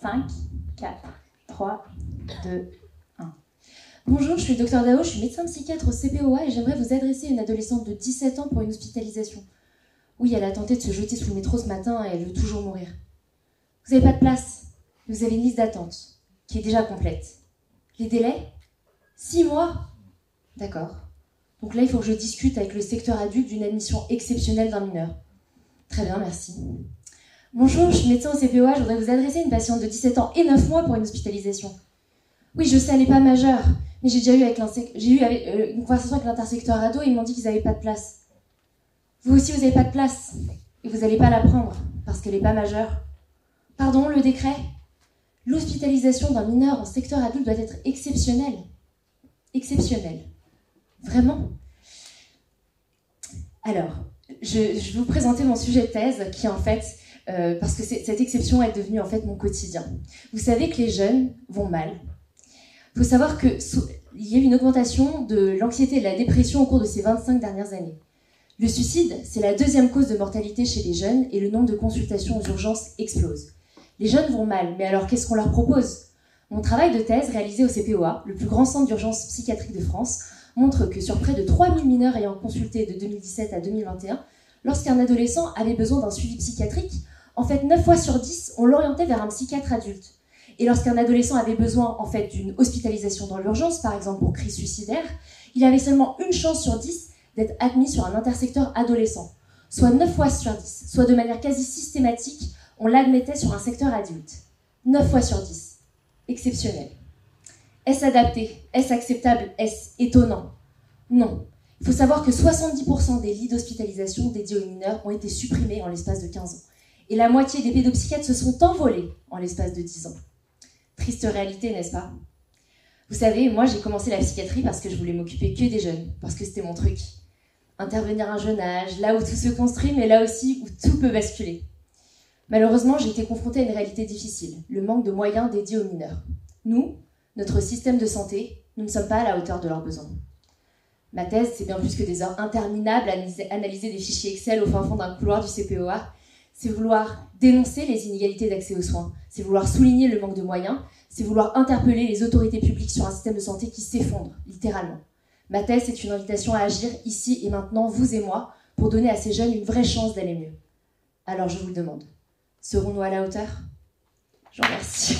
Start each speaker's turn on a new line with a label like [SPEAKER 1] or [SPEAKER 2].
[SPEAKER 1] 5, 4, 3, 2, 1. Bonjour, je suis le Dr Dao, je suis médecin psychiatre au CPOA et j'aimerais vous adresser à une adolescente de 17 ans pour une hospitalisation. Oui, elle a tenté de se jeter sous le métro ce matin et elle veut toujours mourir. Vous n'avez pas de place. Vous avez une liste d'attente qui est déjà complète. Les délais 6 mois. D'accord. Donc là, il faut que je discute avec le secteur adulte d'une admission exceptionnelle d'un mineur. Très bien, merci. Bonjour, je suis médecin au CPOA, je voudrais vous adresser à une patiente de 17 ans et 9 mois pour une hospitalisation. Oui, je sais, elle n'est pas majeure, mais j'ai eu une conversation avec l'intersecteur ado et ils m'ont dit qu'ils n'avaient pas de place. Vous aussi, vous n'avez pas de place. Et vous n'allez pas la prendre, parce qu'elle n'est pas majeure. Pardon, le décret ? L'hospitalisation d'un mineur en secteur adulte doit être exceptionnelle. Exceptionnelle. Vraiment ? Alors, je vais vous présenter mon sujet de thèse, qui en fait, parce que cette exception est devenue en fait mon quotidien. Vous savez que les jeunes vont mal. Il faut savoir qu'il y a eu une augmentation de l'anxiété et de la dépression au cours de ces 25 dernières années. Le suicide, c'est la deuxième cause de mortalité chez les jeunes et le nombre de consultations aux urgences explose. Les jeunes vont mal, mais alors qu'est-ce qu'on leur propose ? Mon travail de thèse réalisé au CPOA, le plus grand centre d'urgence psychiatrique de France, montre que sur près de 3000 mineurs ayant consulté de 2017 à 2021, lorsqu'un adolescent avait besoin d'un suivi psychiatrique, en fait 9 fois sur 10, on l'orientait vers un psychiatre adulte. Et lorsqu'un adolescent avait besoin en fait d'une hospitalisation dans l'urgence, par exemple pour crise suicidaire, il avait seulement une chance sur 10 d'être admis sur un intersecteur adolescent. Soit 9 fois sur 10, soit de manière quasi systématique, on l'admettait sur un secteur adulte. 9 fois sur 10. Exceptionnel. Est-ce adapté ? Est-ce acceptable ? Est-ce étonnant ? Non. Il faut savoir que 70% des lits d'hospitalisation dédiés aux mineurs ont été supprimés en l'espace de 15 ans. Et la moitié des pédopsychiatres se sont envolés en l'espace de 10 ans. Triste réalité, n'est-ce pas ? Vous savez, moi j'ai commencé la psychiatrie parce que je voulais m'occuper que des jeunes, parce que c'était mon truc. Intervenir à un jeune âge, là où tout se construit, mais là aussi où tout peut basculer. Malheureusement, j'ai été confrontée à une réalité difficile, le manque de moyens dédiés aux mineurs. Nous, notre système de santé, nous ne sommes pas à la hauteur de leurs besoins. Ma thèse, c'est bien plus que des heures interminables à analyser des fichiers Excel au fin fond d'un couloir du CPOA. C'est vouloir dénoncer les inégalités d'accès aux soins, c'est vouloir souligner le manque de moyens, c'est vouloir interpeller les autorités publiques sur un système de santé qui s'effondre, littéralement. Ma thèse, c'est une invitation à agir ici et maintenant, vous et moi, pour donner à ces jeunes une vraie chance d'aller mieux. Alors je vous le demande, serons-nous à la hauteur ? Je vous remercie.